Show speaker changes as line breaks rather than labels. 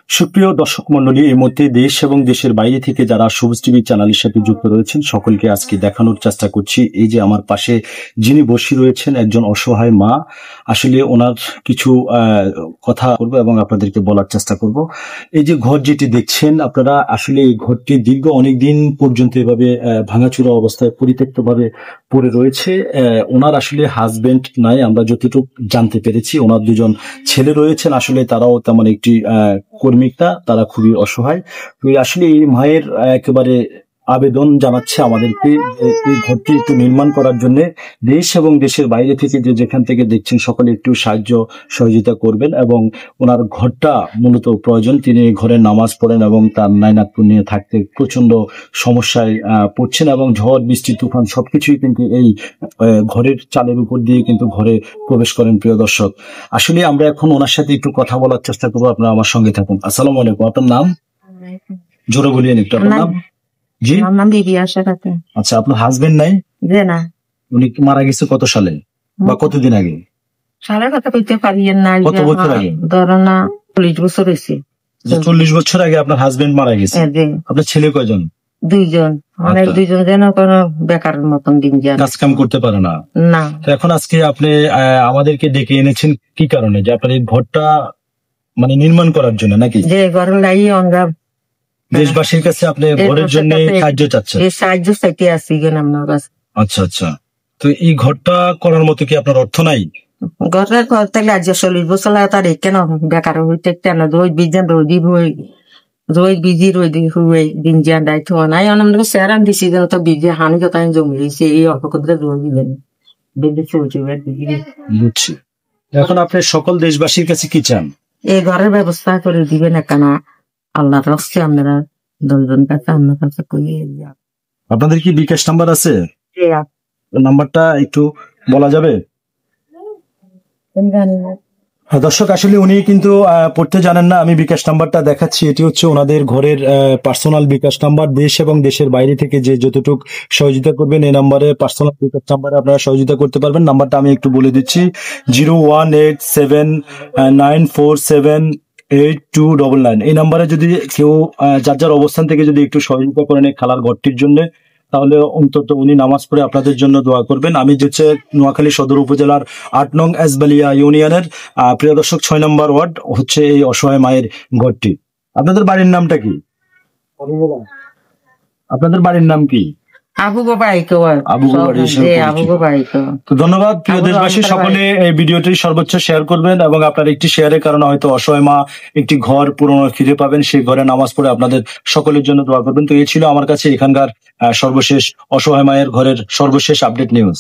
সুপ্রিয় দর্শক মন্ডলী, এই মুহূর্তে দেশ এবং দেশের বাইরে থেকে যারা সবুজ টিভি চ্যানেলের সাথে যুক্ত রয়েছেন সকলকে আজকে দেখানোর চেষ্টা করছি। এই যে আমার পাশে যিনি বসে রয়েছেন একজন অসহায় মা, আসলে ওনার কিছু কথা বলবো এবং আপনাদেরকে বলার চেষ্টা করব। এই যে ঘর যেটি দেখছেন আপনারা, আসলে এই ঘরটি দীর্ঘ অনেকদিন পর্যন্ত এভাবে ভাঙাচুরা অবস্থায় পরিত্যক্ত ভাবে পড়ে রয়েছে। ওনার আসলে হাজবেন্ড নাই, আমরা যতটুকু জানতে পেরেছি। ওনার দুজন ছেলে রয়েছেন, আসলে তারাও তেমন একটি কর্মিকটা, তারা খুবই অসহায়। তো আসলে এই মায়ের একেবারে আবেদন জানাচ্ছে আমাদেরকে এই ঘরটি একটু নির্মাণ করার জন্য। দেশ এবং দেশের বাইরে থেকে যে যেখান থেকে দেখছেন সকলে একটু সাহায্য সহযোগিতা করবেন। এবং ওনার ঘরটা মূলত প্রয়োজন, তিনি ঘরে নামাজ পড়েন এবং তার নাইনাতপুর নিয়ে থাকতে প্রচন্ড সমস্যায় পড়ছেন এবং ঝড় বৃষ্টি তুফান সবকিছুই কিন্তু এই ঘরের চালের উপর দিয়ে কিন্তু ঘরে প্রবেশ করেন। প্রিয় দর্শক, আসলে আমরা এখন ওনার সাথে একটু কথা বলার চেষ্টা করবো, আপনারা আমার সঙ্গে থাকুন। আসসালামু আলাইকুম, আপনার নাম জোরে বলিয়েন একটু। আপনার নাম? জি,
আমার নাম বিবি আশা খাতুন।
আচ্ছা, আপনার হাজবেন্ড নাই?
যে না,
উনি মারা গেছে কত সালে বা কতদিন আগে?
সালের কথা কইতে পারি না।
কত বছর আগে?
ধরো না 40 বছর হয়েছে।
40 বছর আগে আপনার হাজবেন্ড মারা গেছে। আপনার ছেলে কয়জন?
2 জন। মানে 2 জন যেন কোনো বেকারের মতন দিন যায়,
কাজ কাম করতে পারে না।
না।
তো এখন আজকে আপনি আমাদেরকে ডেকে এনেছেন কি কারণে? যে আপনার এই ঘরটা মানে নির্মাণ করার জন্য নাকি?
যে ঘর লাই আমরা
দেশবাসীর কাছে আপনি ঘরের জন্য সাহায্য চাচ্ছেন?
এই সাহায্য চাইতে আসি কেন আপনার কাছে।
আচ্ছা আচ্ছা, তো এই ঘরটা করার মতো কি আপনার অর্থ নাই?
ঘরের ঘর থাকলে আজ 40 বছর লাগে তার কেন বেকার হইতে কেন? রোজ বিজান রোদি হই, রোজ বিজি রোদি হুয়ে দিন জিয়ান দায়িত্ব নাই। আমরা স্যারান দিছি যেন তো বিজি হানি কথা জমিয়েছে এই অল্প করে রোজ দিবেন বেঁধে চলছে।
বুঝছি। এখন আপনি সকল দেশবাসীর কাছে কি চান? এই
ঘরের ব্যবস্থা করে দিবেন কেনা আল্লাহ রাখছে। আপনারা 10 জন কাছে আপনার কাছে কই।
আপনাদের কি বিকাশ নাম্বার আছে? নাম্বারটা একটু বলা যাবে? দর্শক, আসলে উনি কিন্তু পড়তে জানেন না, আমি বিকাশ নাম্বারটা দেখাচ্ছি। এটি হচ্ছে ওনাদের ঘরের পার্সোনাল বিকাশ নাম্বার। দেশ এবং দেশের বাইরে থেকে যে যতটুকু সহযোগিতা করবেন এই নাম্বারে, পার্সোনাল বিকাশ নাম্বারে আপনারা সহযোগিতা করতে পারবেন। নাম্বারটা আমি একটু বলে দিচ্ছি, 01879478299। এই নাম্বারে যদি কেউ যার যার অবস্থান থেকে যদি একটু সহযোগিতা করেন এই খালার ঘরটির জন্য, তাহলে অন্তত উনি নামাজ পড়ে আপনাদের জন্য দোয়া করবেন। আমি হচ্ছে নোয়াখালী সদর উপজেলার 8 নং এসবালিয়া ইউনিয়নের প্রিয় দর্শক 6 নম্বর ওয়ার্ড হচ্ছে এই অসহায় মায়ের ঘরটি। আপনাদের বাড়ির নামটা কি? আপনাদের বাড়ির নাম কি? তো ধন্যবাদ। প্রিয় দেশবাসী, সকলে এই ভিডিওটি সর্বোচ্চ শেয়ার করবেন এবং আপনার একটি শেয়ারের কারণে হয়তো অসহায় মা একটি ঘর পুরনো ফিরে পাবেন। সেই ঘরে নামাজ পড়ে আপনাদের সকলের জন্য দোয়া করবেন। তো এই ছিল আমার কাছে এখানকার সর্বশেষ অসহায় মায়ের ঘরের সর্বশেষ আপডেট নিউজ।